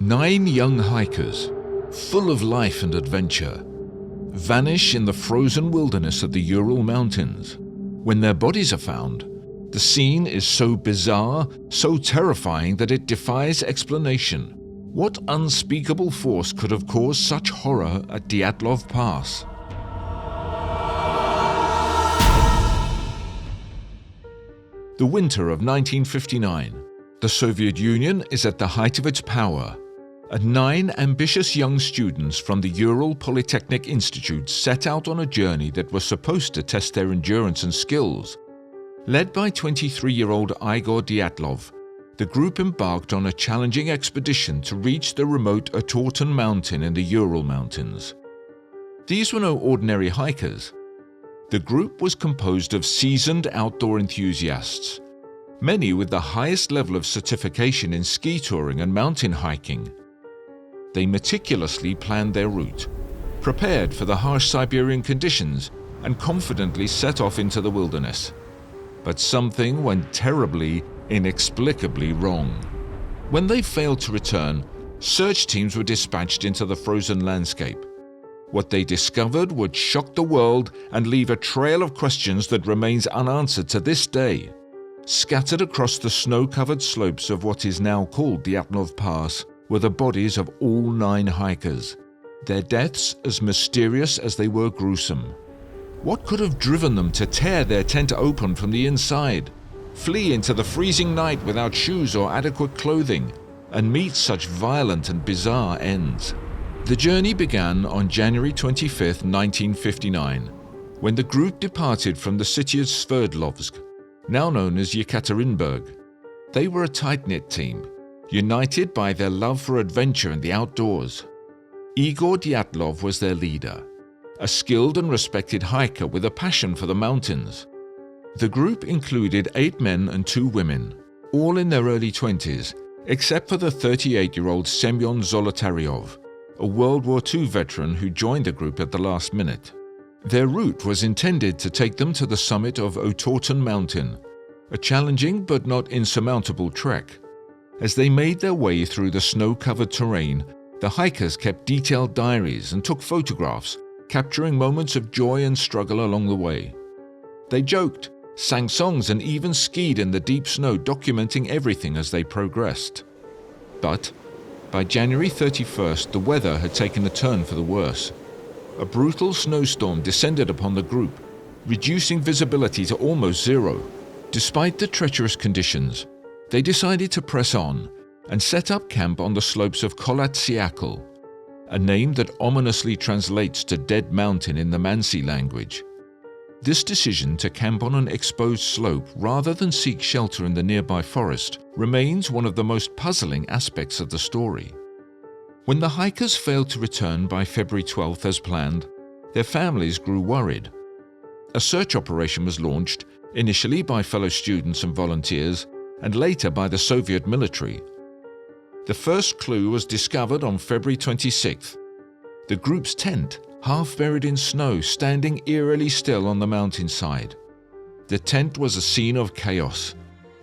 9 young hikers, full of life and adventure, vanish in the frozen wilderness of the Ural Mountains. When their bodies are found, the scene is so bizarre, so terrifying that it defies explanation. What unspeakable force could have caused such horror at Dyatlov Pass? The winter of 1959. The Soviet Union is at the height of its power, and 9 ambitious young students from the Ural Polytechnic Institute set out on a journey that was supposed to test their endurance and skills. Led by 23-year-old Igor Dyatlov, the group embarked on a challenging expedition to reach the remote Ural Mountain in the Ural Mountains. These were no ordinary hikers. The group was composed of seasoned outdoor enthusiasts, many with the highest level of certification in ski touring and mountain hiking. They meticulously planned their route, prepared for the harsh Siberian conditions, and confidently set off into the wilderness. But something went terribly, inexplicably wrong. When they failed to return, search teams were dispatched into the frozen landscape. What they discovered would shock the world and leave a trail of questions that remains unanswered to this day. Scattered across the snow-covered slopes of what is now called Dyatlov Pass were the bodies of all 9 hikers, their deaths as mysterious as they were gruesome. What could have driven them to tear their tent open from the inside, flee into the freezing night without shoes or adequate clothing, and meet such violent and bizarre ends? The journey began on January 25, 1959, when the group departed from the city of Sverdlovsk, now known as Yekaterinburg. They were a tight-knit team, united by their love for adventure and the outdoors. Igor Dyatlov was their leader, a skilled and respected hiker with a passion for the mountains. The group included 8 men and 2 women, all in their early 20s, except for the 38-year-old Semyon Zolotaryov, a World War II veteran who joined the group at the last minute. Their route was intended to take them to the summit of Ural Mountain, a challenging but not insurmountable trek. As they made their way through the snow-covered terrain, the hikers kept detailed diaries and took photographs, capturing moments of joy and struggle along the way. They joked, sang songs, and even skied in the deep snow, documenting everything as they progressed. But by January 31st, the weather had taken a turn for the worse. A brutal snowstorm descended upon the group, reducing visibility to almost zero. Despite the treacherous conditions, they decided to press on and set up camp on the slopes of Kolatsiakl, a name that ominously translates to Dead Mountain in the Mansi language. This decision to camp on an exposed slope rather than seek shelter in the nearby forest remains one of the most puzzling aspects of the story. When the hikers failed to return by February 12th as planned, their families grew worried. A search operation was launched, initially by fellow students and volunteers, and later by the Soviet military. The first clue was discovered on February 26th. The group's tent, half buried in snow, standing eerily still on the mountainside. The tent was a scene of chaos.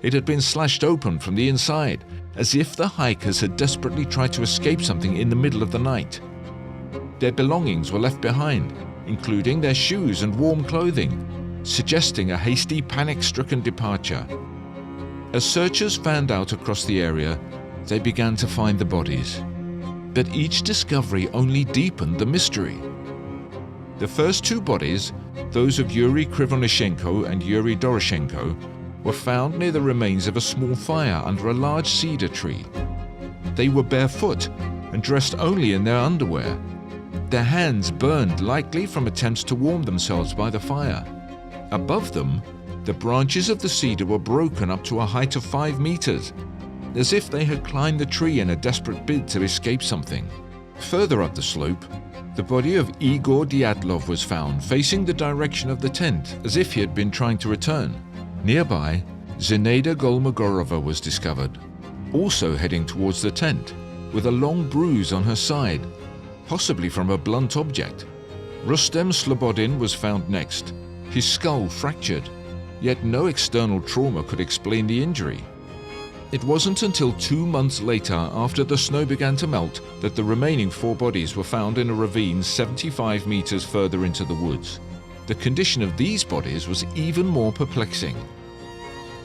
It had been slashed open from the inside, as if the hikers had desperately tried to escape something in the middle of the night. Their belongings were left behind, including their shoes and warm clothing, suggesting a hasty, panic-stricken departure. As searchers fanned out across the area, they began to find the bodies. But each discovery only deepened the mystery. The first 2 bodies, those of Yuri Krivonishenko and Yuri Doroshenko, were found near the remains of a small fire under a large cedar tree. They were barefoot and dressed only in their underwear. Their hands burned, likely from attempts to warm themselves by the fire. Above them, the branches of the cedar were broken up to a height of 5 meters, as if they had climbed the tree in a desperate bid to escape something. Further up the slope, the body of Igor Dyatlov was found, facing the direction of the tent, as if he had been trying to return. Nearby, Zinaida Golmagorova was discovered, also heading towards the tent, with a long bruise on her side, possibly from a blunt object. Rustem Slobodin was found next, his skull fractured, yet no external trauma could explain the injury. It wasn't until 2 months later, after the snow began to melt, that the remaining 4 bodies were found in a ravine 75 meters further into the woods. The condition of these bodies was even more perplexing.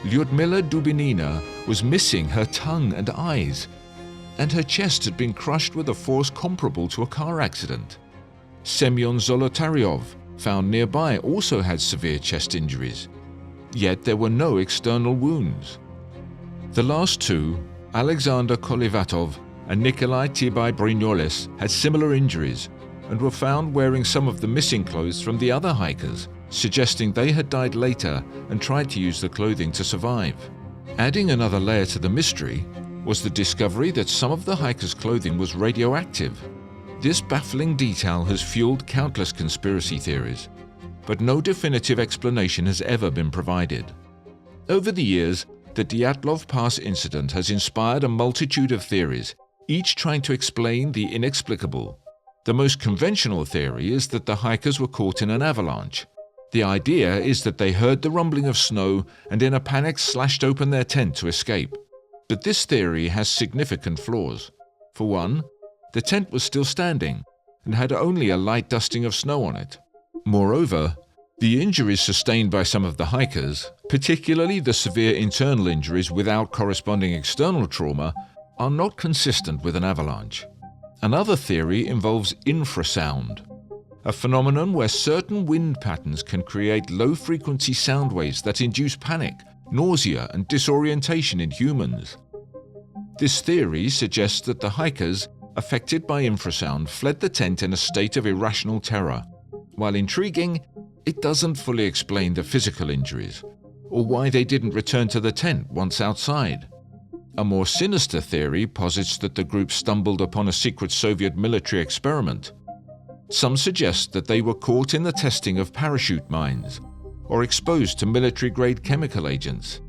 Lyudmila Dubinina was missing her tongue and eyes, and her chest had been crushed with a force comparable to a car accident. Semyon Zolotaryov, found nearby, also had severe chest injuries, yet there were no external wounds. The last 2, Alexander Kolevatov and Nikolai Tibay-Brignoles, had similar injuries and were found wearing some of the missing clothes from the other hikers, suggesting they had died later and tried to use the clothing to survive. Adding another layer to the mystery was the discovery that some of the hikers' clothing was radioactive. This baffling detail has fueled countless conspiracy theories, but no definitive explanation has ever been provided. Over the years, the Dyatlov Pass incident has inspired a multitude of theories, each trying to explain the inexplicable. The most conventional theory is that the hikers were caught in an avalanche. The idea is that they heard the rumbling of snow and in a panic slashed open their tent to escape. But this theory has significant flaws. For one, the tent was still standing and had only a light dusting of snow on it. Moreover, the injuries sustained by some of the hikers, particularly the severe internal injuries without corresponding external trauma, are not consistent with an avalanche. Another theory involves infrasound, a phenomenon where certain wind patterns can create low-frequency sound waves that induce panic, nausea, and disorientation in humans. This theory suggests that the hikers, affected by infrasound, fled the tent in a state of irrational terror. While intriguing, it doesn't fully explain the physical injuries, or why they didn't return to the tent once outside. A more sinister theory posits that the group stumbled upon a secret Soviet military experiment. Some suggest that they were caught in the testing of parachute mines, or exposed to military-grade chemical agents.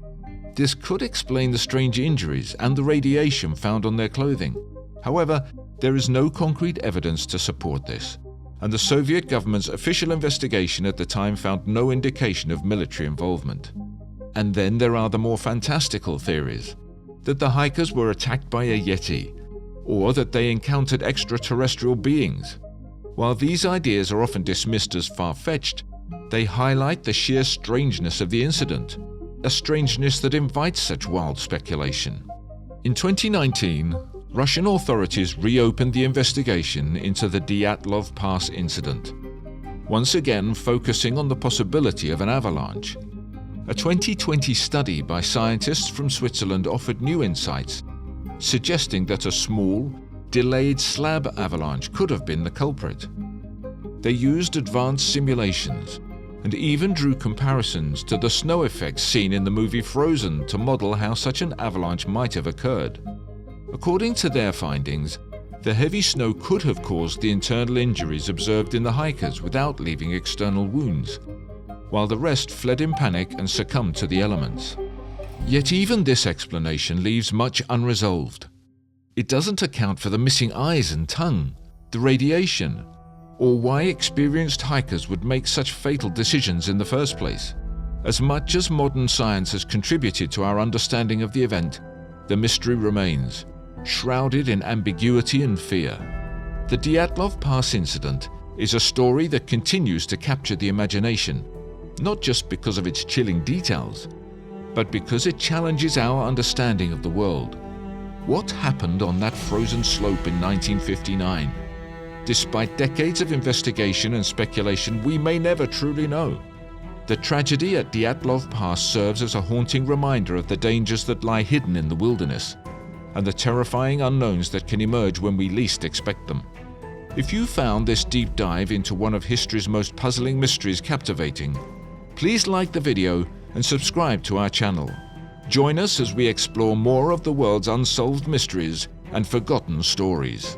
This could explain the strange injuries and the radiation found on their clothing. However, there is no concrete evidence to support this, and the Soviet government's official investigation at the time found no indication of military involvement. And then there are the more fantastical theories, that the hikers were attacked by a Yeti, or that they encountered extraterrestrial beings. While these ideas are often dismissed as far-fetched, they highlight the sheer strangeness of the incident, a strangeness that invites such wild speculation. In 2019, Russian authorities reopened the investigation into the Dyatlov Pass incident, once again focusing on the possibility of an avalanche. A 2020 study by scientists from Switzerland offered new insights, suggesting that a small, delayed slab avalanche could have been the culprit. They used advanced simulations and even drew comparisons to the snow effects seen in the movie Frozen to model how such an avalanche might have occurred. According to their findings, the heavy snow could have caused the internal injuries observed in the hikers without leaving external wounds, while the rest fled in panic and succumbed to the elements. Yet even this explanation leaves much unresolved. It doesn't account for the missing eyes and tongue, the radiation, or why experienced hikers would make such fatal decisions in the first place. As much as modern science has contributed to our understanding of the event, the mystery remains, shrouded in ambiguity and fear. The Dyatlov Pass incident is a story that continues to capture the imagination, not just because of its chilling details, but because it challenges our understanding of the world. What happened on that frozen slope in 1959? Despite decades of investigation and speculation, we may never truly know. The tragedy at Dyatlov Pass serves as a haunting reminder of the dangers that lie hidden in the wilderness, and the terrifying unknowns that can emerge when we least expect them. If you found this deep dive into one of history's most puzzling mysteries captivating, please like the video and subscribe to our channel. Join us as we explore more of the world's unsolved mysteries and forgotten stories.